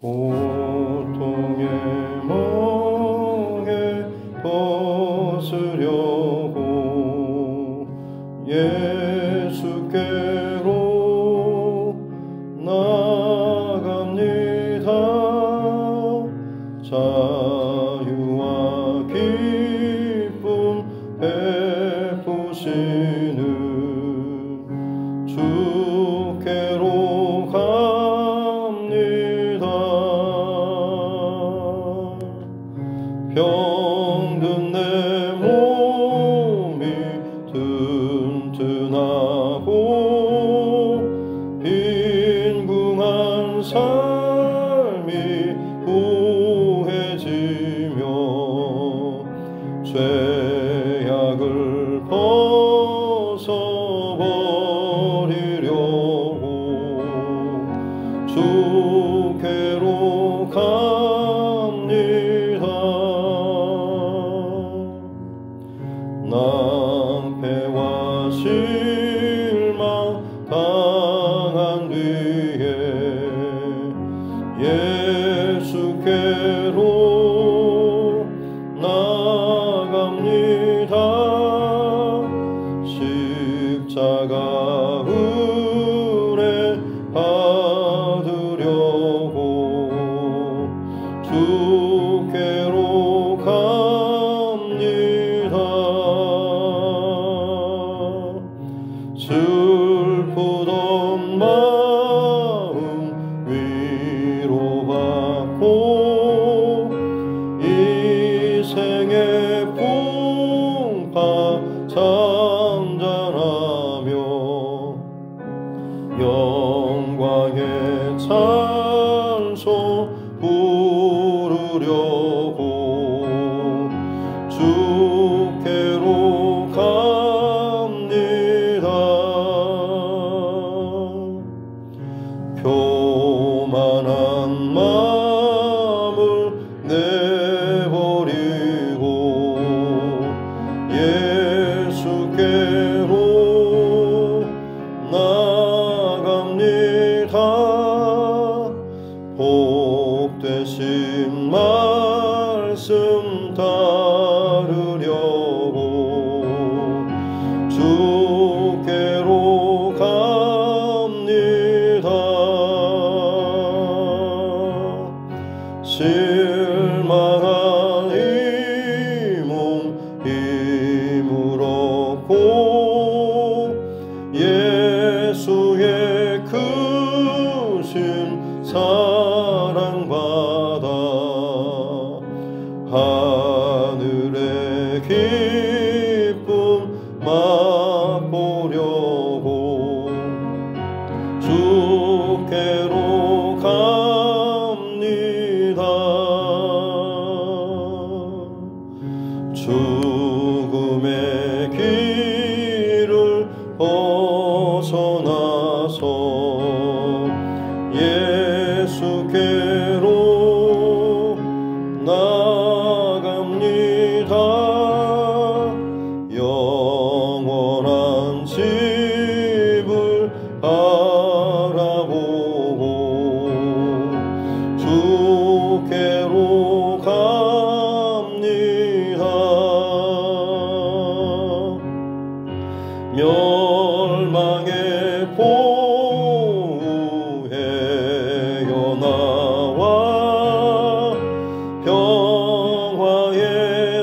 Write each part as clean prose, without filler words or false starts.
고통의 멍에 벗으려고 예수께로 나갑니다. 자유와 기쁨 베푸시는 주께로 갑니다. 병든 내 몸이 튼튼하고 빈궁한 삶이 구해지며 죄악을 벗어버리려고 주께로 갑니다. 낭패와 실망 당한 뒤에 예수께로 나갑니다. 십자가 은혜 받으려고 주께로 갑니다. 슬프던 마음 위로받고 이생의 풍파 잠잠하며 영광의 찬송 부르려고 주께로 갑니다. 교만한 마음을 내버리고 예수께로 나갑니다. 복되신 말씀 따르려고 주께로 갑니다. 실망한 이 몸 힘을 얻고 예수의 크신 사랑받아 하늘의 기쁨 맛보려고 주께로 갑니다. 죽음의 길을 벗어나서 예수께로 나갑니다. 영원한 집을 바라보고 주께로 갑니다. 멸망의 보후에 나와 평화의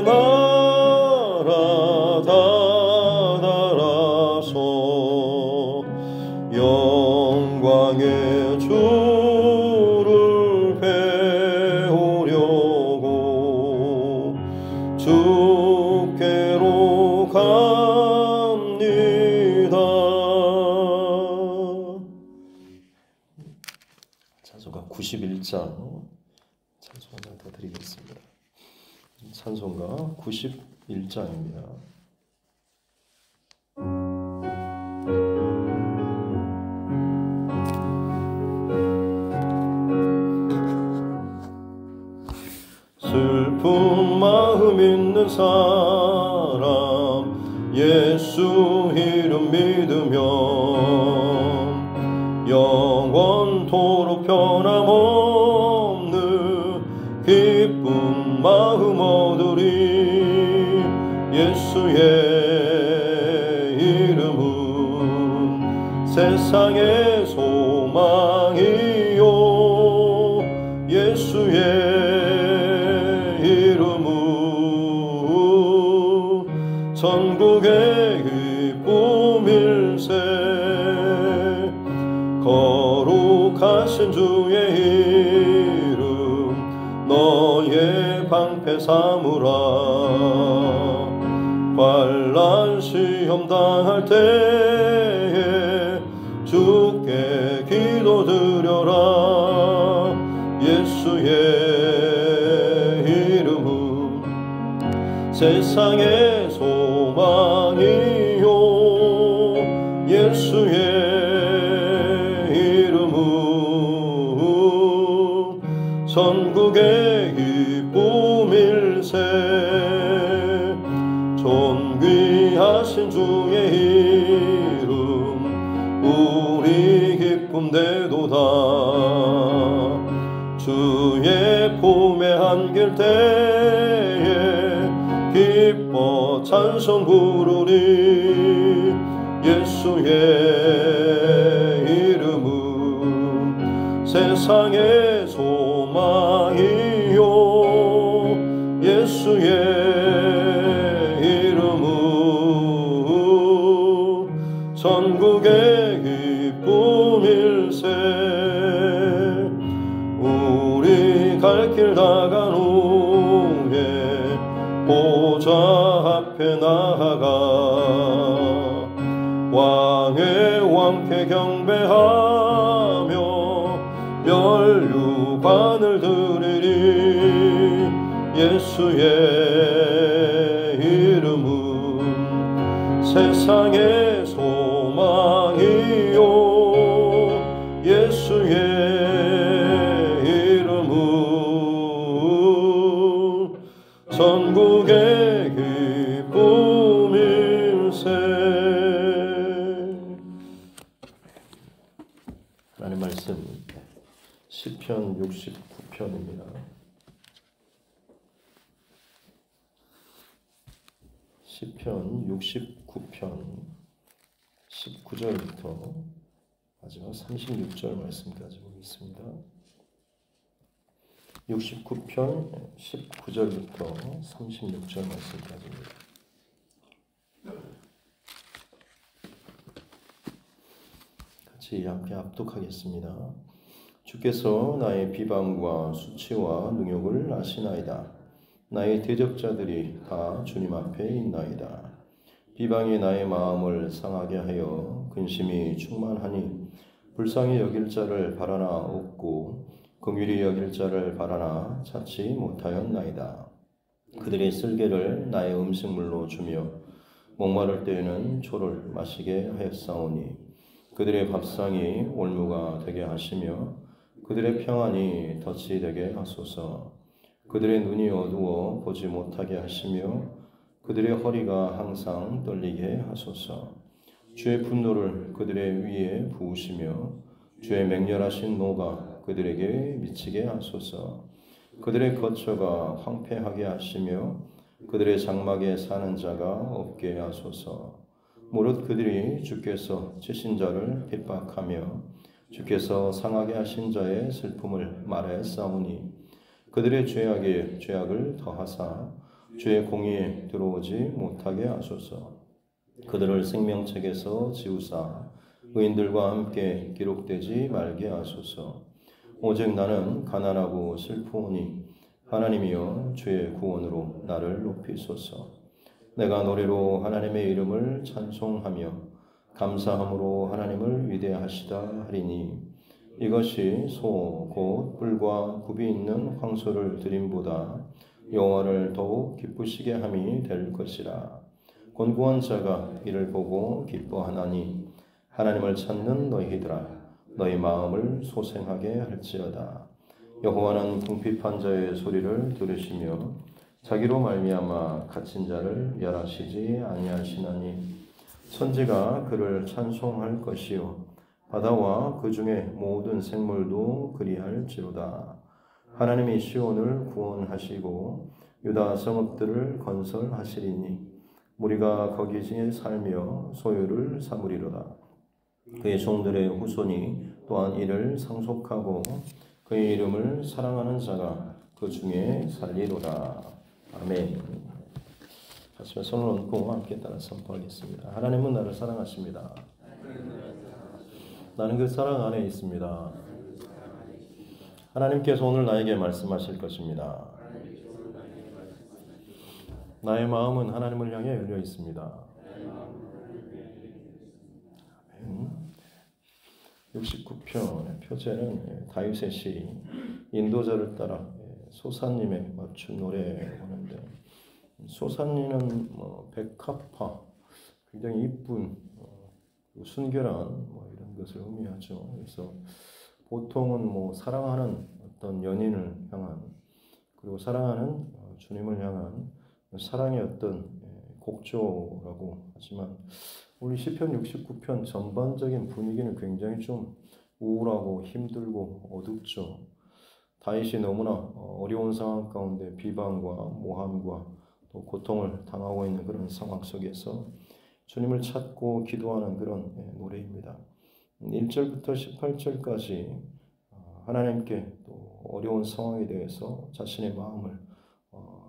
나라 다다라서 영광의 주를 배우려고 주께로 갑니다. 찬송가 91장 찬송 하나 더 드리겠습니다. 찬송가 91장입니다. 슬픈 마음 있는 사람 예수 이름 믿으면 영원토록 변함없는 기쁜 마음 얻으리. 예수의 이름은 세상의 소망이요. 예수의 이름은 전국의 기쁨일세. 거룩하신 주의 이름 너의 방패 삼으라. 환난 시험 당할 때에 주께 기도드려라. 예수의 이름은 세상의 소망이요. 예수의 이름은 전국의 기쁨일세. 존귀하신 주의 이름 우리 기쁨 되도다. 주의 품에 안길 때에 기뻐 찬송 부르리. 예수의 이름은 세상의 소망이요. 예수의 전국의 기쁨일세. 우리 갈 길 다간 후에 보좌 앞에 나아가 왕의 왕께 경배하며 면류관을 드리리. 예수의 이름은 세상의 소망이요. 예수의 이름은 전국의 기쁨일세. 하나님 말씀 시편 69편입니다. 시편 69편 19절부터 마지막 36절 말씀까지 보겠습니다. 69편 19절부터 36절 말씀까지입니다. 같이 함께 합독하겠습니다. 주께서 나의 비방과 수치와 능욕을 아시나이다. 나의 대적자들이 다 주님 앞에 있나이다. 비방이 나의 마음을 상하게 하여 근심이 충만하니 불쌍히 여길 자를 바라나 없고 긍휼히 여길 자를 바라나 찾지 못하였나이다. 그들의 쓸개를 나의 음식물로 주며 목마를 때에는 초를 마시게 하였사오니 그들의 밥상이 올무가 되게 하시며 그들의 평안이 덫이 되게 하소서. 그들의 눈이 어두워 보지 못하게 하시며 그들의 허리가 항상 떨리게 하소서. 주의 분노를 그들의 위에 부으시며 주의 맹렬하신 노가 그들에게 미치게 하소서. 그들의 거처가 황폐하게 하시며 그들의 장막에 사는 자가 없게 하소서. 무릇 그들이 주께서 치신 자를 핍박하며 주께서 상하게 하신 자의 슬픔을 말하였사오니 그들의 죄악에 죄악을 더하사 주의 공의에 들어오지 못하게 하소서. 그들을 생명책에서 지우사 의인들과 함께 기록되지 말게 하소서. 오직 나는 가난하고 슬프오니 하나님이여 주의 구원으로 나를 높이소서. 내가 노래로 하나님의 이름을 찬송하며 감사함으로 하나님을 위대하시다 하리니 이것이 소 곧 뿔과 굽이 있는 황소를 드림보다 여호와를 더욱 기쁘시게 함이 될 것이라. 곤고한 자가 이를 보고 기뻐하나니 하나님을 찾는 너희들아 너희 마음을 소생하게 할지어다. 여호와는 궁핍한 자의 소리를 들으시며 자기로 말미암아 갇힌 자를 멸하시지 아니하시나니 천지가 그를 찬송할 것이요 바다와 그 중에 모든 생물도 그리할지로다. 하나님이 시온을 구원하시고 유다 성읍들을 건설하시리니 무리가 거기에 살며 소유를 삼으리로다. 그의 종들의 후손이 또한 이를 상속하고 그의 이름을 사랑하는 자가 그 중에 살리로다. 아멘. 하시면 손을 얹고 함께 따라 선포하겠습니다. 하나님은 나를 사랑하십니다. 나는 그 사랑 안에 있습니다. 하나님께서 오늘 나에게 말씀하실 것입니다. 나의 마음은 하나님을 향해 열려 있습니다. 69편의 표제는 다윗의 시 인도자를 따라 소사님의 맞춘 노래라고 하는데, 소사님은 백합화, 굉장히 이쁜 순결한 이런 것을 의미하죠. 그래서 보통은 사랑하는 어떤 연인을 향한, 그리고 사랑하는 주님을 향한 사랑의 어떤 곡조라고 하지만, 우리 시편 69편 전반적인 분위기는 굉장히 좀 우울하고 힘들고 어둡죠. 다윗이 너무나 어려운 상황 가운데 비방과 모함과 또 고통을 당하고 있는 그런 상황 속에서 주님을 찾고 기도하는 그런 노래입니다. 1절부터 18절까지 하나님께 또 어려운 상황에 대해서 자신의 마음을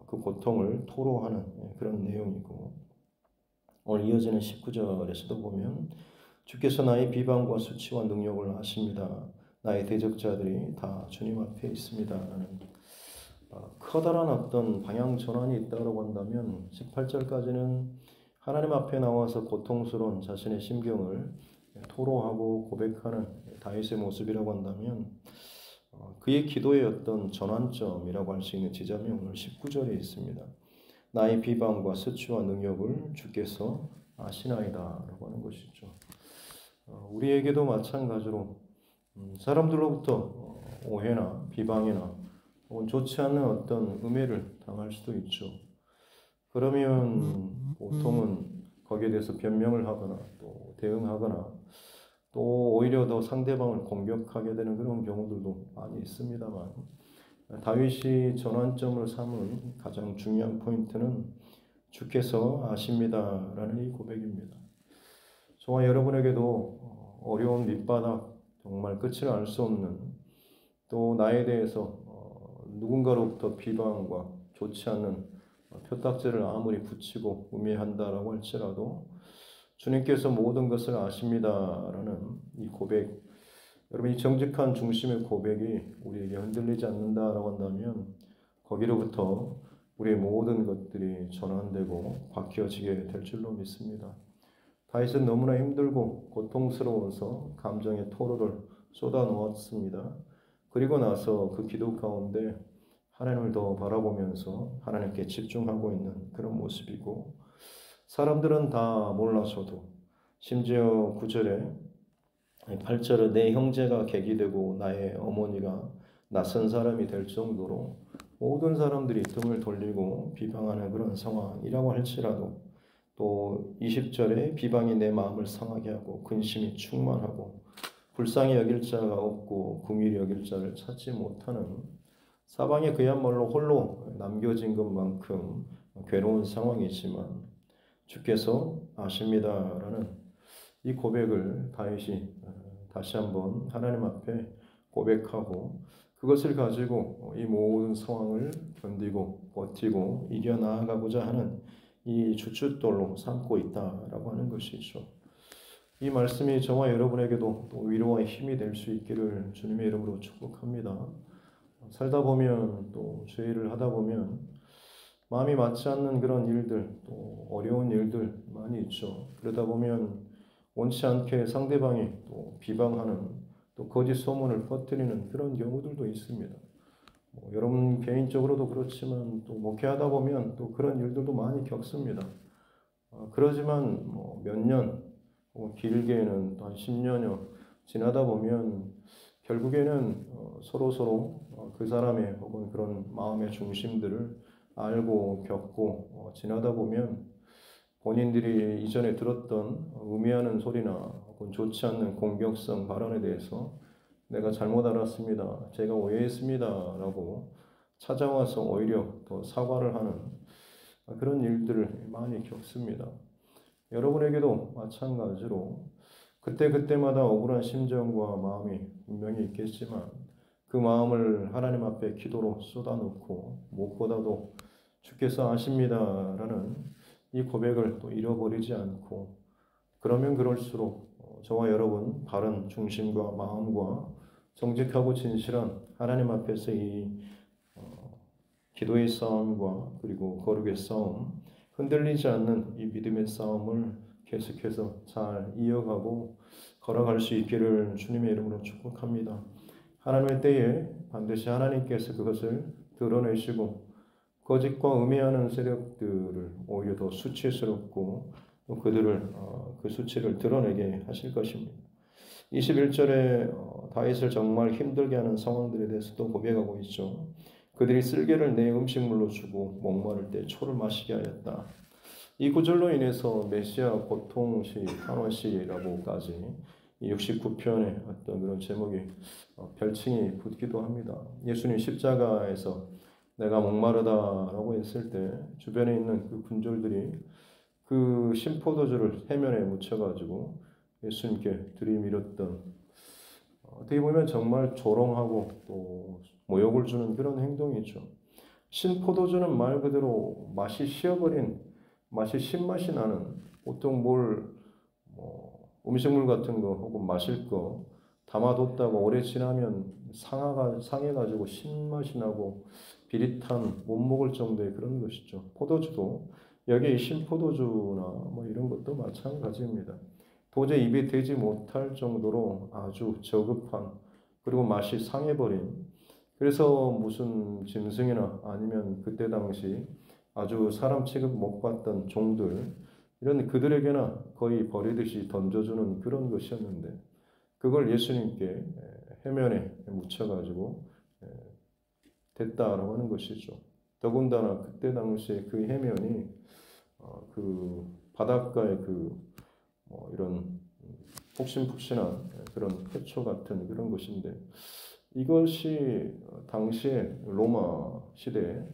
그 고통을 토로하는 그런 내용이고, 오늘 이어지는 19절에서도 보면 주께서 나의 비방과 수치와 능력을 아십니다. 나의 대적자들이 다 주님 앞에 있습니다. 라는 커다란 어떤 방향 전환이 있다고 한다면, 18절까지는 하나님 앞에 나와서 고통스러운 자신의 심경을 토로하고 고백하는 다윗의 모습이라고 한다면, 그의 기도의 어떤 전환점이라고 할 수 있는 지점이 오늘 19절에 있습니다. 나의 비방과 수치와 능력을 주께서 아시나이다 라고 하는 것이죠. 우리에게도 마찬가지로 사람들로부터 오해나 비방이나 혹은 좋지 않은 어떤 음해를 당할 수도 있죠. 그러면 보통은 거기에 대해서 변명을 하거나 또 대응하거나 또 오히려 더 상대방을 공격하게 되는 그런 경우들도 많이 있습니다만, 다윗이 전환점을 삼은 가장 중요한 포인트는 주께서 아십니다라는 이 고백입니다. 저와 여러분에게도 어려운 밑바닥, 정말 끝을 알 수 없는, 또 나에 대해서 누군가로부터 비방과 좋지 않은 표딱지를 아무리 붙이고 음해한다라고 할지라도 주님께서 모든 것을 아십니다라는 이 고백, 여러분 이 정직한 중심의 고백이 우리에게 흔들리지 않는다라고 한다면 거기로부터 우리의 모든 것들이 전환되고 바뀌어지게 될 줄로 믿습니다. 다윗은 너무나 힘들고 고통스러워서 감정의 토로를 쏟아 놓았습니다. 그리고 나서 그 기도 가운데 하나님을 더 바라보면서 하나님께 집중하고 있는 그런 모습이고, 사람들은 다 몰라서도, 심지어 9절에 8절에 내 형제가 객이 되고 나의 어머니가 낯선 사람이 될 정도로 모든 사람들이 등을 돌리고 비방하는 그런 상황이라고 할지라도, 또 20절에 비방이 내 마음을 상하게 하고 근심이 충만하고 불쌍히 여길 자가 없고 긍휼히 여길 자를 찾지 못하는 사방에 그야말로 홀로 남겨진 것만큼 괴로운 상황이지만 주께서 아십니다라는 이 고백을 다윗이 다시 한번 하나님 앞에 고백하고, 그것을 가지고 이 모든 상황을 견디고 버티고 이겨나가고자 하는 이 주춧돌로 삼고 있다라고 하는 것이죠. 이 말씀이 저와 여러분에게도 또 위로와 힘이 될 수 있기를 주님의 이름으로 축복합니다. 살다 보면 또 죄를 하다 보면 마음이 맞지 않는 그런 일들, 또 어려운 일들 많이 있죠. 그러다 보면 원치 않게 상대방이 또 비방하는, 또 거짓 소문을 퍼뜨리는 그런 경우들도 있습니다. 여러분 개인적으로도 그렇지만 또 목회하다 보면 또 그런 일들도 많이 겪습니다. 그러지만 몇 년, 길게는 또 한 10년여 지나다 보면 결국에는 서로 그 사람의 혹은 그런 마음의 중심들을 알고 겪고 지나다 보면 본인들이 이전에 들었던 음해하는 소리나 혹은 좋지 않는 공격성 발언에 대해서 내가 잘못 알았습니다. 제가 오해했습니다. 라고 찾아와서 오히려 더 사과를 하는 그런 일들을 많이 겪습니다. 여러분에게도 마찬가지로 그때그때마다 억울한 심정과 마음이 분명히 있겠지만 그 마음을 하나님 앞에 기도로 쏟아놓고 무엇보다도 주께서 아십니다라는 이 고백을 또 잃어버리지 않고 그러면 그럴수록 저와 여러분 바른 중심과 마음과 정직하고 진실한 하나님 앞에서 이 기도의 싸움과 그리고 거룩의 싸움, 흔들리지 않는 이 믿음의 싸움을 계속해서 잘 이어가고 걸어갈 수 있기를 주님의 이름으로 축복합니다. 하나님의 때에 반드시 하나님께서 그것을 드러내시고 거짓과 음해하는 세력들을 오히려 더 수치스럽고 또 그들을 그 수치를 드러내게 하실 것입니다. 21절에 다윗을 정말 힘들게 하는 상황들에 대해서도 고백하고 있죠. 그들이 쓸개를 내 음식물로 주고 목마를 때 초를 마시게 하였다. 이 구절로 인해서 메시아 고통시 탄원시라고까지 69편의 어떤 그런 제목이 별칭이 붙기도 합니다. 예수님 십자가에서 내가 목마르다라고 했을 때 주변에 있는 그 군졸들이 그 신포도주를 해면에 묻혀가지고 예수님께 들이밀었던 어떻게 보면 정말 조롱하고 또 모욕을 주는 그런 행동이죠. 신포도주는 말 그대로 맛이 쉬어버린 맛이 신맛이 나는 보통 음식물 같은 거 혹은 마실 거 담아뒀다가 오래 지나면 상해가지고 신맛이 나고 비릿한 못 먹을 정도의 그런 것이죠. 포도주도 여기에 신포도주나 이런 것도 마찬가지입니다. 도저히 입에 대지 못할 정도로 아주 저급한 그리고 맛이 상해버린 그래서 무슨 짐승이나 아니면 그때 당시 아주 사람 취급 못 받던 종들 이런 그들에게나 거의 버리듯이 던져주는 그런 것이었는데 그걸 예수님께 해면에 묻혀가지고 됐다라고 하는 것이죠. 더군다나 그때 당시에 그 해면이 그 바닷가의 이런 폭신폭신한 그런 해초 같은 그런 것인데 이것이 당시에 로마 시대에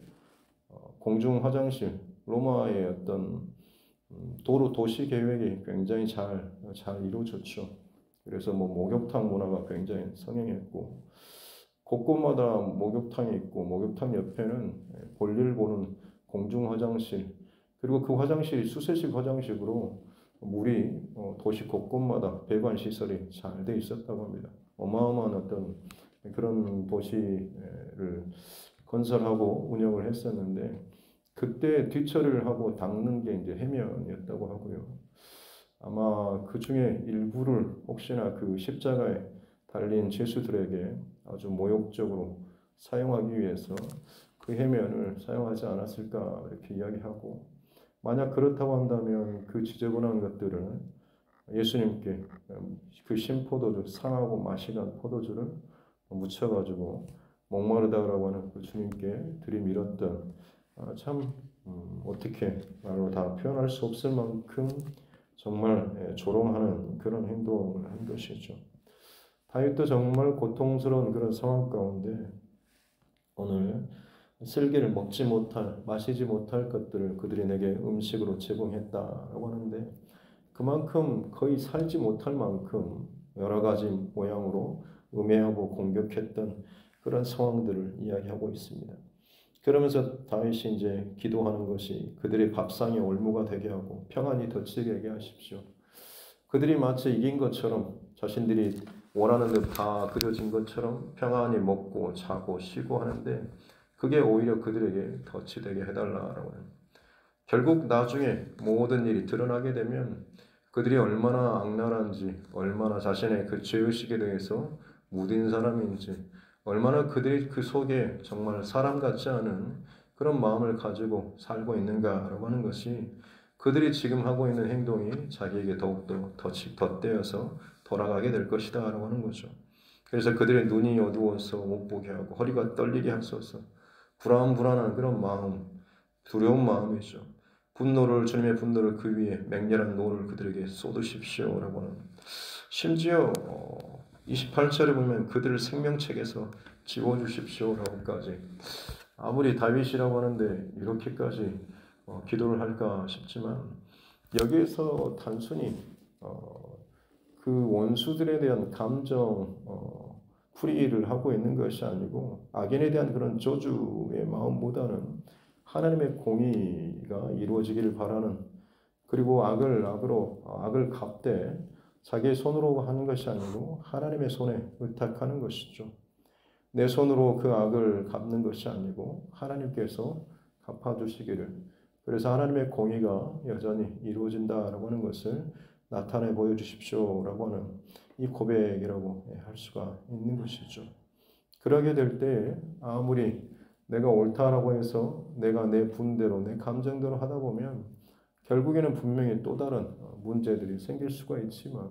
공중 화장실 로마의 어떤 도시 계획이 굉장히 잘 이루어졌죠. 그래서 목욕탕 문화가 굉장히 성행했고 곳곳마다 목욕탕이 있고 목욕탕 옆에는 볼일 보는 공중 화장실 그리고 그 화장실이 수세식 화장실로 물이 도시 곳곳마다 배관 시설이 잘 돼 있었다고 합니다. 어마어마한 어떤 그런 도시를 건설하고 운영을 했었는데 그때 뒤처리를 하고 닦는 게 이제 해면이었다고 하고요. 아마 그 중에 일부를 혹시나 그 십자가에 달린 죄수들에게 아주 모욕적으로 사용하기 위해서 그 해면을 사용하지 않았을까 이렇게 이야기하고 만약 그렇다고 한다면 그 지저분한 것들을 예수님께 그 신포도주 상하고 맛이 간 포도주를 묻혀가지고 목마르다라고 하는 그 주님께 들이밀었던 참 어떻게 말로 다 표현할 수 없을 만큼 정말 조롱하는 그런 행동을 한 것이죠. 다윗도 정말 고통스러운 그런 상황 가운데 오늘 쓸개를 먹지 못할, 마시지 못할 것들을 그들이 내게 음식으로 제공했다라고 하는데 그만큼 거의 살지 못할 만큼 여러 가지 모양으로 음해하고 공격했던 그런 상황들을 이야기하고 있습니다. 그러면서 다윗이 이제 기도하는 것이 그들의 밥상에 올무가 되게 하고 평안히 덧치게 하게 하십시오. 그들이 마치 이긴 것처럼 자신들이 원하는 듯 다 그려진 것처럼 평안히 먹고 자고 쉬고 하는데 그게 오히려 그들에게 덫이 되게 해달라라고 해요. 결국 나중에 모든 일이 드러나게 되면 그들이 얼마나 악랄한지 얼마나 자신의 그 죄의식에 대해서 무딘 사람인지 얼마나 그들이 그 속에 정말 사람 같지 않은 그런 마음을 가지고 살고 있는가라고 하는 것이 그들이 지금 하고 있는 행동이 자기에게 더욱더 덧대어서 돌아가게 될 것이다 라고 하는 거죠. 그래서 그들의 눈이 어두워서 못 보게 하고 허리가 떨리게 하소서 불안한 그런 마음, 두려운 마음이죠. 주님의 분노를 그 위에 맹렬한 노를 그들에게 쏟으십시오 라고 하는 심지어 28절에 보면 그들을 생명책에서 지워주십시오라고까지. 아무리 다윗이라고 하는데 이렇게까지 기도를 할까 싶지만 여기에서 단순히 그 원수들에 대한 감정 풀이를 하고 있는 것이 아니고 악인에 대한 그런 저주의 마음보다는 하나님의 공의가 이루어지기를 바라는, 그리고 악을 악으로 악을 갚되 자기의 손으로 하는 것이 아니고 하나님의 손에 의탁하는 것이죠. 내 손으로 그 악을 갚는 것이 아니고 하나님께서 갚아주시기를, 그래서 하나님의 공의가 여전히 이루어진다라고 하는 것을 나타내 보여주십시오라고 하는 이 고백이라고 할 수가 있는 것이죠. 그러게 될 때 아무리 내가 옳다라고 해서 내가 내 분대로 내 감정대로 하다 보면 결국에는 분명히 또 다른 문제들이 생길 수가 있지만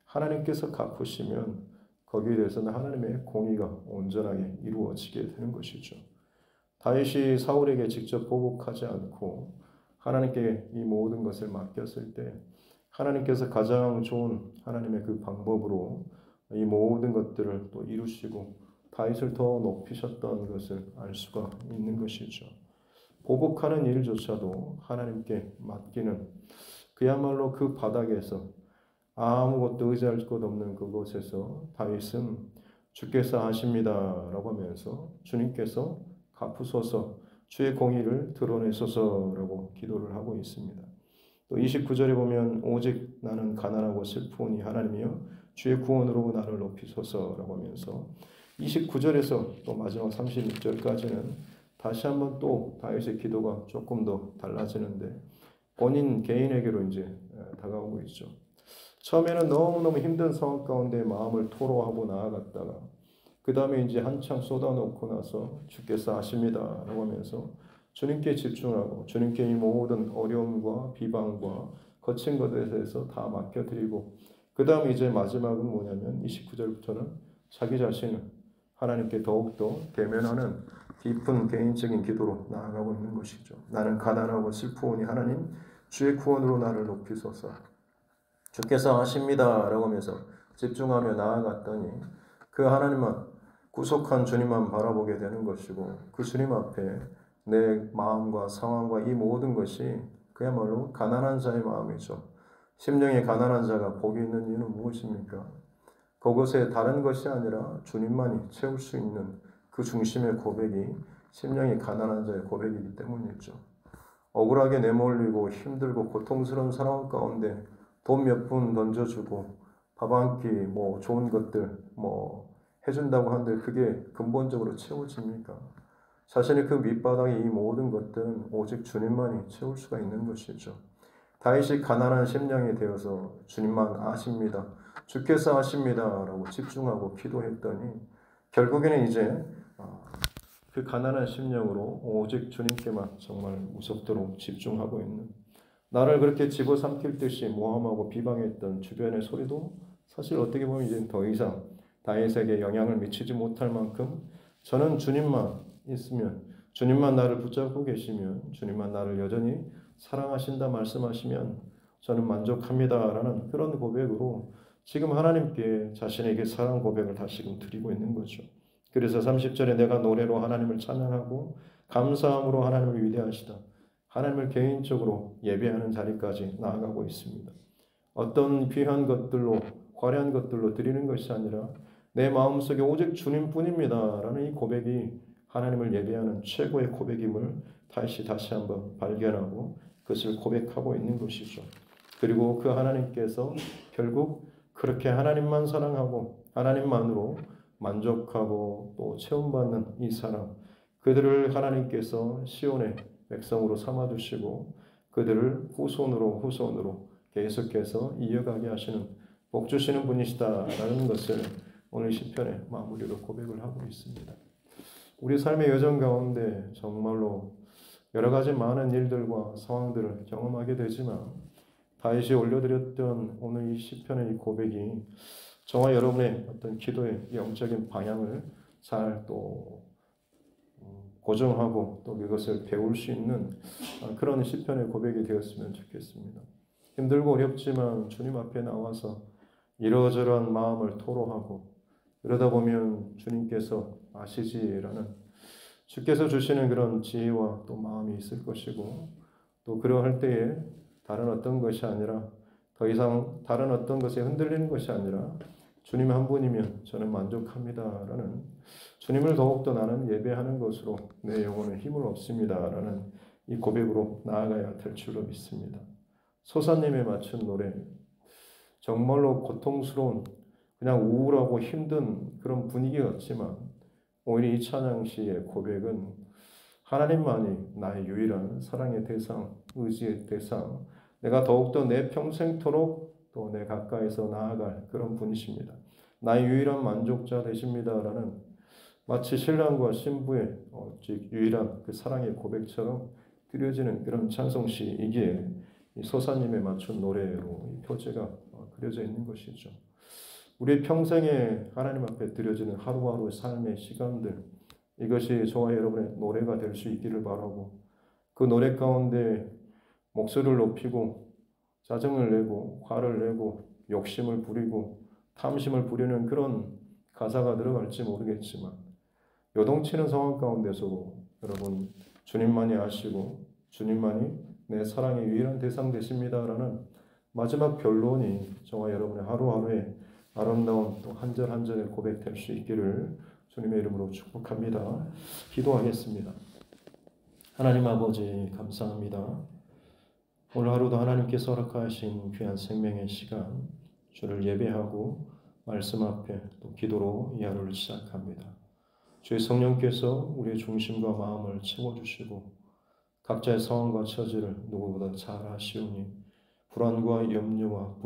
하나님께서 갚으시면 거기에 대해서는 하나님의 공의가 온전하게 이루어지게 되는 것이죠. 다윗이 사울에게 직접 보복하지 않고 하나님께 이 모든 것을 맡겼을 때 하나님께서 가장 좋은 하나님의 그 방법으로 이 모든 것들을 또 이루시고 다윗을 더 높이셨던 것을 알 수가 있는 것이죠. 보복하는 일조차도 하나님께 맡기는, 그야말로 그 바닥에서 아무것도 의지할 것 없는 그곳에서 다윗은 주께서 하십니다라고 하면서 주님께서 갚으소서, 주의 공의를 드러내소서라고 기도를 하고 있습니다. 또 29절에 보면 오직 나는 가난하고 슬프오니 하나님이여 주의 구원으로 나를 높이소서라고 하면서 29절에서 또 마지막 36절까지는 다시 한번 또 다윗의 기도가 조금 더 달라지는데 본인 개인에게로 이제 다가오고 있죠. 처음에는 너무너무 힘든 상황 가운데 마음을 토로하고 나아갔다가 그 다음에 이제 한창 쏟아놓고 나서 주께서 하십니다라고 하면서 주님께 집중하고 주님께 이 모든 어려움과 비방과 거친 것에 대해서 다 맡겨드리고 그 다음에 이제 마지막은 뭐냐면 29절부터는 자기 자신을 하나님께 더욱더 대면하는 깊은 개인적인 기도로 나아가고 있는 것이죠. 나는 가난하고 슬프오니 하나님 주의 구원으로 나를 높이소서, 주께서 하십니다라고 하면서 집중하며 나아갔더니 그 하나님만 구속한 주님만 바라보게 되는 것이고 그 주님 앞에 내 마음과 상황과 이 모든 것이 그야말로 가난한 자의 마음이죠. 심령이 가난한 자가 복이 있는 이유는 무엇입니까? 그것에 다른 것이 아니라 주님만이 채울 수 있는 그 중심의 고백이 심령이 가난한 자의 고백이기 때문이죠. 억울하게 내몰리고 힘들고 고통스러운 상황 가운데 돈 몇 푼 던져주고 밥 한 끼 뭐 좋은 것들 뭐 해준다고 하는데 그게 근본적으로 채워집니까? 자신의 그 밑바닥의 이 모든 것들은 오직 주님만이 채울 수가 있는 것이죠. 다윗이 가난한 심령이 되어서 주님만 아십니다, 주께서 하십니다라고 집중하고 기도했더니 결국에는 이제 그 가난한 심령으로 오직 주님께만 정말 무섭도록 집중하고 있는, 나를 그렇게 집어삼킬 듯이 모함하고 비방했던 주변의 소리도 사실 어떻게 보면 이제 더 이상 다윗에게 영향을 미치지 못할 만큼 저는 주님만 있으면, 주님만 나를 붙잡고 계시면, 주님만 나를 여전히 사랑하신다 말씀하시면 저는 만족합니다라는 그런 고백으로 지금 하나님께 자신에게 사랑 고백을 다시금 드리고 있는 거죠. 그래서 30절에 내가 노래로 하나님을 찬양하고 감사함으로 하나님을 위대하시다, 하나님을 개인적으로 예배하는 자리까지 나아가고 있습니다. 어떤 귀한 것들로 화려한 것들로 드리는 것이 아니라 내 마음속에 오직 주님뿐입니다 라는 이 고백이 하나님을 예배하는 최고의 고백임을 다시 한번 발견하고 그것을 고백하고 있는 것이죠. 그리고 그 하나님께서 결국 그렇게 하나님만 사랑하고 하나님만으로 만족하고 또 체험받는 이 사람, 그들을 하나님께서 시온의 백성으로 삼아주시고 그들을 후손으로 계속해서 이어가게 하시는 복 주시는 분이시다라는 것을 오늘 시편의 마무리로 고백을 하고 있습니다. 우리 삶의 여정 가운데 정말로 여러 가지 많은 일들과 상황들을 경험하게 되지만 다윗이 올려드렸던 오늘 이 시편의 이 고백이 저와 여러분의 어떤 기도의 영적인 방향을 잘 또 고정하고 또 그것을 배울 수 있는 그런 시편의 고백이 되었으면 좋겠습니다. 힘들고 어렵지만 주님 앞에 나와서 이러저러한 마음을 토로하고 그러다 보면 주님께서 아시지라는 주께서 주시는 그런 지혜와 또 마음이 있을 것이고, 또 그러할 때에 다른 어떤 것이 아니라, 더 이상 다른 어떤 것에 흔들리는 것이 아니라 주님 한 분이면 저는 만족합니다라는, 주님을 더욱더 나는 예배하는 것으로 내 영혼은 힘을 얻습니다라는 이 고백으로 나아가야 될 줄로 믿습니다. 소사님에 맞춘 노래, 정말로 고통스러운, 그냥 우울하고 힘든 그런 분위기였지만 오히려 이 찬양 시의 고백은 하나님만이 나의 유일한 사랑의 대상, 의지의 대상, 내가 더욱더 내 평생토록 또 내 가까이서 나아갈 그런 분이십니다. 나의 유일한 만족자 되십니다라는, 마치 신랑과 신부의 유일한 그 사랑의 고백처럼 그려지는 그런 찬송시이기에 이 소사님에 맞춘 노래로 이 표제가 그려져 있는 것이죠. 우리 평생에 하나님 앞에 드려지는 하루하루의 삶의 시간들, 이것이 저와 여러분의 노래가 될 수 있기를 바라고, 그 노래 가운데 목소리를 높이고 짜증을 내고 화를 내고 욕심을 부리고 탐심을 부리는 그런 가사가 들어갈지 모르겠지만, 요동치는 상황 가운데서도 여러분 주님만이 아시고 주님만이 내 사랑의 유일한 대상 되십니다라는 마지막 결론이 저와 여러분의 하루하루의 아름다운 또 한 절 한 절의 고백될 수 있기를 주님의 이름으로 축복합니다. 기도하겠습니다. 하나님 아버지 감사합니다. 오늘 하루도 하나님께서 허락하신 귀한 생명의 시간, 주를 예배하고 말씀 앞에 또 기도로 이 하루를 시작합니다. 주의 성령께서 우리의 중심과 마음을 채워주시고 각자의 상황과 처지를 누구보다 잘 아시오니 불안과 염려와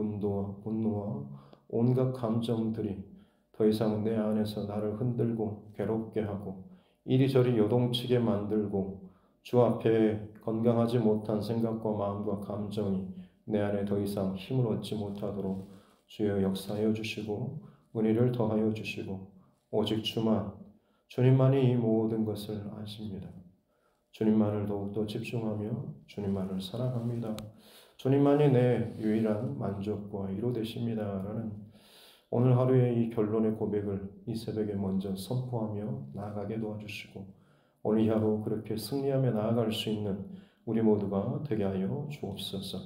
분노와 온갖 감정들이 더 이상 내 안에서 나를 흔들고 괴롭게 하고 이리저리 요동치게 만들고 주 앞에 건강하지 못한 생각과 마음과 감정이 내 안에 더 이상 힘을 얻지 못하도록 주여 역사하여 주시고 은혜를 더하여 주시고, 오직 주님만이 이 모든 것을 아십니다. 주님만을 더욱더 집중하며 주님만을 사랑합니다. 주님만이 내 유일한 만족과 위로 되십니다라는 오늘 하루의 이 결론의 고백을 이 새벽에 먼저 선포하며 나아가게 도와주시고, 오늘 하루 그렇게 승리하며 나아갈 수 있는 우리 모두가 되게 하여 주옵소서.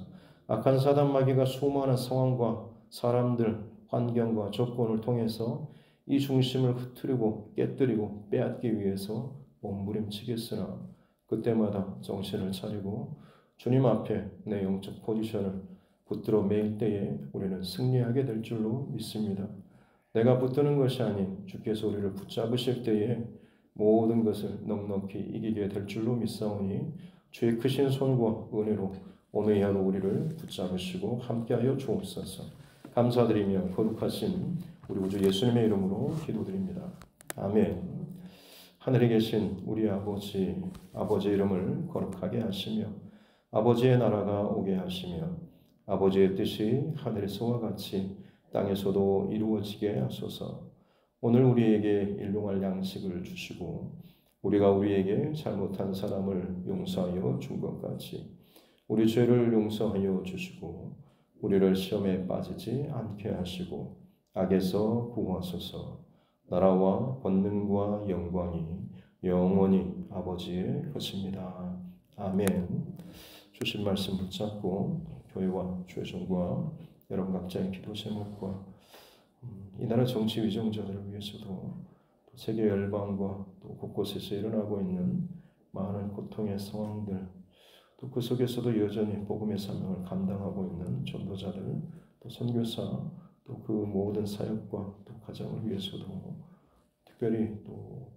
악한 사단 마귀가 수많은 상황과 사람들, 환경과 조건을 통해서 이 중심을 흐트리고 깨뜨리고 빼앗기 위해서 몸부림치겠으나, 그때마다 정신을 차리고 주님 앞에 내 영적 포지션을 붙들어 매일 때에 우리는 승리하게 될 줄로 믿습니다. 내가 붙드는 것이 아닌 주께서 우리를 붙잡으실 때에 모든 것을 넉넉히 이기게 될 줄로 믿사오니 주의 크신 손과 은혜로 오늘 하루 우리를 붙잡으시고 함께하여 주옵소서. 감사드리며 거룩하신 우리 우주 예수님의 이름으로 기도드립니다. 아멘. 하늘에 계신 우리 아버지 이름을 거룩하게 하시며 아버지의 나라가 오게 하시며 아버지의 뜻이 하늘에서와 같이 땅에서도 이루어지게 하소서. 오늘 우리에게 일용할 양식을 주시고 우리가 우리에게 잘못한 사람을 용서하여 준 것 같이 우리 죄를 용서하여 주시고 우리를 시험에 빠지지 않게 하시고 악에서 구하소서. 나라와 권능과 영광이 영원히 아버지의 것입니다. 아멘. 주신 말씀 붙잡고 교회와 주의 종과 여러분 각자의 기도 제목과 이 나라 정치 위정자들을 위해서도 또 세계 열방과 또 곳곳에서 일어나고 있는 많은 고통의 상황들, 또 그 속에서도 여전히 복음의 사명을 감당하고 있는 전도자들, 또 선교사, 또 그 모든 사역과 또 가정을 위해서도 특별히 또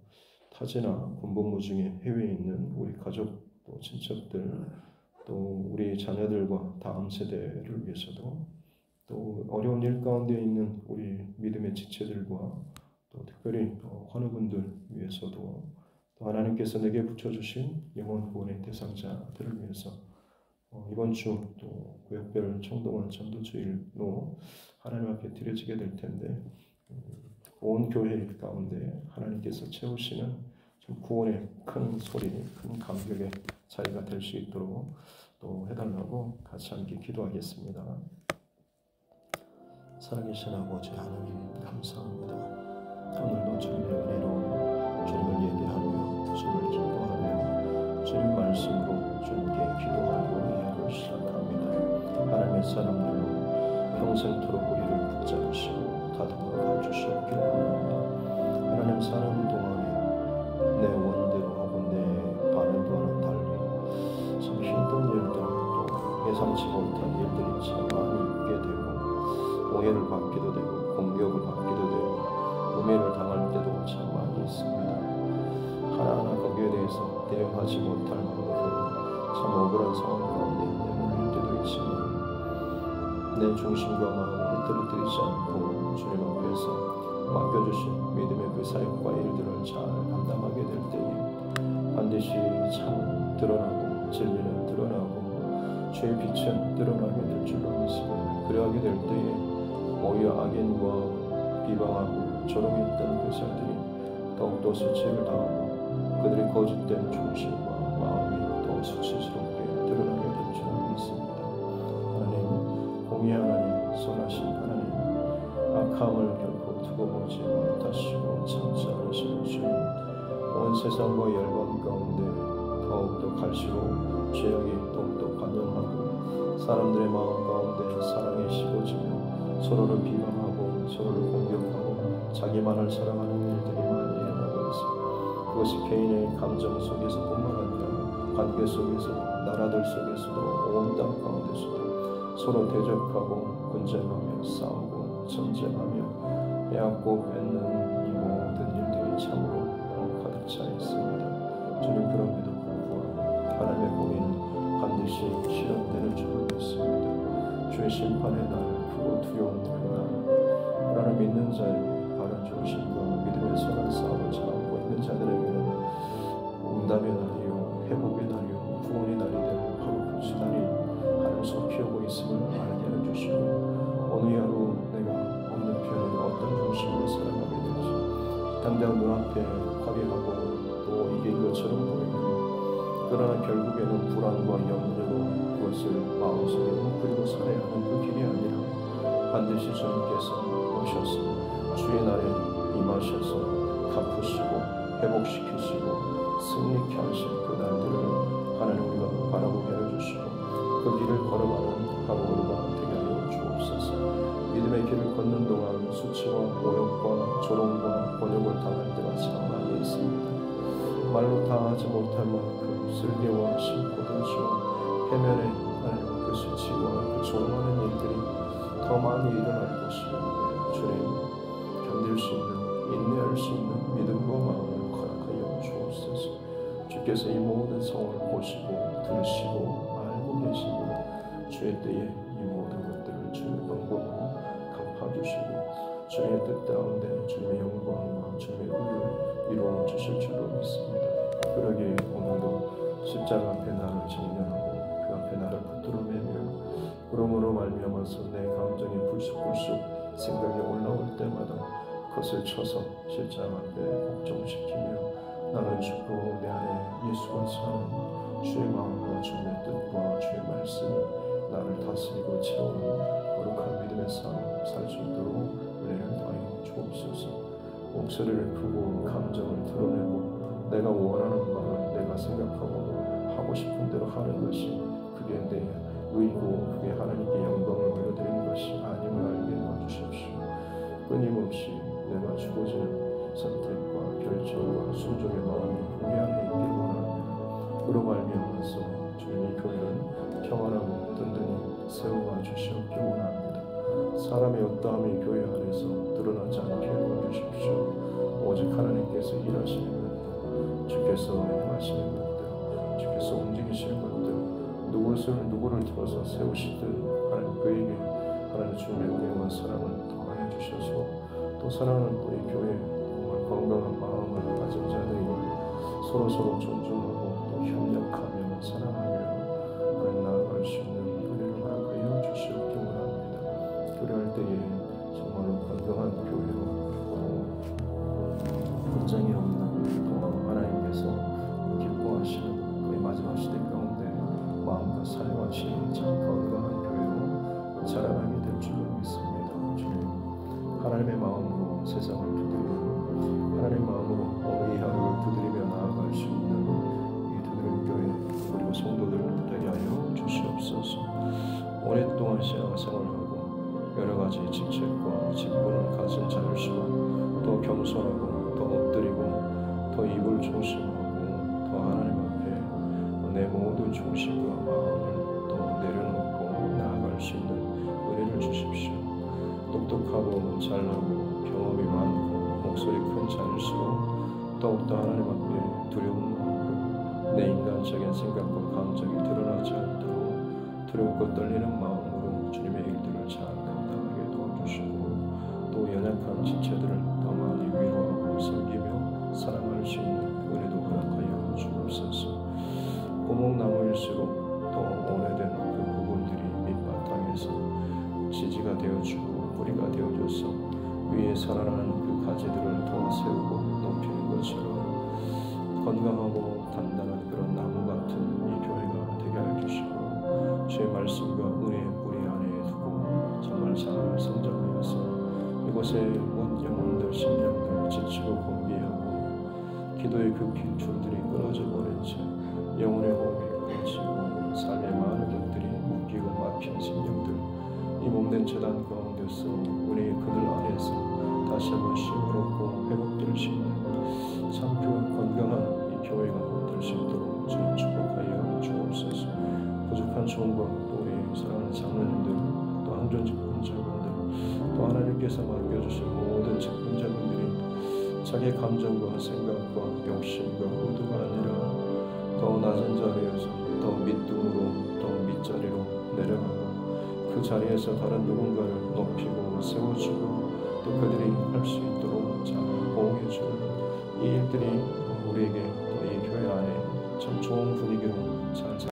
타지나 군복무중에 해외에 있는 우리 가족, 또 친척들, 또 우리 자녀들과 다음 세대를 위해서도 또 어려운 일 가운데 있는 우리 믿음의 지체들과 또 특별히 환우분들 위해서도 또 하나님께서 내게 붙여주신 영혼 구원의 대상자들을 위해서 이번 주 또 구역별 총동원 전도주일로 하나님 앞에 드려지게 될 텐데 온 교회 가운데 하나님께서 채우시는 좀 구원의 큰 소리, 큰 감격의 자리가 될 수 있도록 또 해달라고 같이 함께 기도하겠습니다. 살아계신 아버지 하나님 감사합니다. 오늘도 주님의 은혜로 주님을 예배하며 주님을 기뻐하며 주님 말씀으로 주님께 기도하고 예배를 시작합니다. 하나님의 사람들로 평생토록 우리를 붙잡으시고 다듬어 주시옵기를 원합니다. 하나님 사는 동안에 내 원대로 하고 내 바람과는 달리 참 힘든 일들, 또 예상치 못한 일들이 참 많이 있게 되고 오해를 받기도 되고 공격을 받기도 되고 음해를 당할 때도 참 많이 있습니다. 하나하나 거기에 대해서 대응하지 못할 만큼 참 억울한 상황 가운데 내몰릴 때도 있지만 내 중심과 마음을 흐트러뜨리지 않고 주님 앞에서 맡겨주신 믿음의 그 사역과 일들을 잘 감당하게 될 때에 반드시 참은 드러나고 진리는 드러나고 주의 빛은 드러나게 될 줄로 믿습니다. 그러하게 될 때에 오히려 악인과 비방하고 조롱했던 그 자들이 더욱더 수치를 당하고 그들의 거짓된 중심과 마음이 더 수치스럽게 드러나게 될 줄로 믿습니다. 하나님, 공의 하나님, 선하신 하나님, 악함을 결코 두고 보지 못하시고 참지 않으시는 주님, 온 세상과 열방 가운데 더욱더 갈수록 죄악이 더욱더 관영하고 사람들의 마음 가운데 사랑이 식어지며 서로를 비방하고 서로를 공격하고 자기만을 사랑하는 일들이 많이 일어나고 있습니다. 그것이 개인의 감정 속에서뿐만 아니라 관계 속에서도 나라들 속에서도 온 땅 가운데서도 서로 대적하고 분쟁하며 싸우고 전쟁하며 빼앗고 뺏는 이 모든 일들이 참으로 가득 차 있습니다. 주님, 그럼에도 불구하고 하나님의 공의는 반드시 실현되는 줄로 믿습니다. 주의 심판의 날, 크고 두려운 그 날, 하나님 믿는 자에게 바른 중심과 믿음의 선한 싸움을 잘하고 있는 자들에게는 응답의 날이요 회복의 날이요 구원의 날이 되고 바로 그 시간이 하나님 속히 오고 있음을 알게 해주시고 어느 하루 내가 어느 편에 어떤 중심으로 살아가게 될지 당장 눈앞에 화려하고 또 이게 것처럼 보이는 그러나 결국에는 불안과 염려로 그것을 마음속에 뭉클고 살아야 하는 그 길이 아니라 반드시 주님께서 오셔서 주의 날에 임하셔서 갚으시고 회복시키시고 승리케 하신 그 날들을 하나님 우리가 바라보게 해주시고 그 길을 걸어가는 하루하루가 되게 하여 주옵소서. 믿음의 길을 걷는 동안 수치와 모욕과 조롱과 번역을 당할 때가 참 많이 있습니다. 말로 다 하지 못할 만큼 쓸개와 심고도 지어 해면에 그 수치와 그 조롱하는 일들이 더 많이 일어날 것이는데 주님, 견딜 수 있는 인내할 수 있는 믿음과 마음을 허락하여 주옵소서. 주께서 이 모든 성을 보시고 들으시고 알고 계시고 주의 때에 이 모든 것들을 주의 방법으로 갚아주시고 주님의 뜻 가운데 주님의 영광과 주님의 의를 이루어 주실 줄로 믿습니다. 그러기에 오늘도 십자가 앞에 나를 정면하고 그 앞에 나를 붙들어 매며 그러므로 말미암아서 내 감정이 불쑥불쑥 생각이 올라올 때마다 그것을 쳐서 십자가 앞에 복종시키며 나는 죽고 내 안에 예수가 사는 주의 마음과 주의 뜻과 주의 말씀이 나를 다스리고 채우는 거룩한 믿음의 삶 살 수 있도록 은혜를 더하여 주옵소서. 목소리를 크고 감정을 드러내고 내가 원하는 말을 내가 생각하고 하고 싶은 대로 하는 것이 그게 내 의고 그게 하나님께 영광을 올려드리는 것이 아님을 알게 해주십시오. 끊임없이 내가 주어지는 선택과 결정과 순종의 마음이 우리 안에 있길 원합니다. 그로 말미암아서 주님이 교회를 평안하고 든든히 세워가 주시옵기 원합니다. 사람의 어떠함이 교회 안에서 드러나지 않게 해주십시오. 오직 하나님께서 일하시는 것들, 주께서 행하시는 것들, 주께서 움직이시는 것들, 누구를 들어서 세우시든 하나님 그에게 하나님 주님의 은혜와 사랑을 더하여 주셔서 또 사랑하는 우리 교회 정말 건강한 마음을 가진 자들이 서로 존중하고 또 협력하며 사랑하며 하나님 나아갈 수 있는 은혜를 허락하여 주시옵기 원합니다. 그럴 때에 정말로 건강한 교회로 분쟁이 없는 또 하나님께서 기뻐하시는 그의 마지막 시대 가운데 마음과 삶같이 참 건강한 교회로 자라나게 될 줄로 믿습니다. 주님, 하나님의 마음으로 세상을 두드려 하나님 마음으로 오늘 이 하루를 두드리며 나아갈 수 있는 이 두드림 교회 그리고 성도들 되게 하여 주시옵소서. 오랫동안 신앙생활하고 여러 가지 직책과 직분을 가진 자일수록 더 겸손하고 더 엎드리고 더 입을 조심하고 더 하나님 앞에 내 모든 중심과 마음을 더 내려놓고 나아갈 수 있는 은혜를 주십시오. 똑똑하고 잘나고 경험이 많고 목소리 큰 자일수록 더욱더 하나님 앞에 두려운 마음으로 내 인간적인 생각과 감정이 드러나지 않도록 두렵고 떨리는 마음으로 주님의 일들을 잘 감당하게 도와주시고 또 연약한 지체들을 더 많이 위로하고 섬기며 사랑할 수 있는 은혜도 허락하여 주옵소서. 고목나무일수록 더 오래된 그 부분들이 밑바탕에서 지지가 되어주고 뿌리가 되어줘서 위에 살아나는 그 가지들을 더 세우고 높이는 것처럼 건강하고 단단한 그런 나무 같은 이 교회가 되게 하여 주시고 주의 말씀과 은혜의 뿌리 안에 두고 정말 잘 성장하여서 이곳에 온 영혼들 심령들 지치고 곤비하고 기도의 그 길줄들이 끊어져 버린 채 영혼의 호흡이 끊어지고 삶의 많은 것들이 묶이고 막힌 심령들 이 몸된 재단 가운데서 우리의 그들 안에서 다시 한번 힘을 얻고 회복될 수 있는 참 그 건강한 이 교회가 될 수 있도록 주님 축복하여 주옵소서. 부족한 종과 또 우리 사랑하는 장로님들 또 항전 직분자분들 또 하나님께서 맡겨주신 모든 직분자분들이 자기 감정과 생각과 욕심과 의도가 아니라 더 낮은 자리에서 더 밑둥으로 더 밑자리로 내려가고 그 자리에서 다른 누군가를 높이고 세워주고 또 그들이 할 수 있도록 잘 보호해주는 이 일들이 우리에게 또 이 교회 안에 참 좋은 분위기로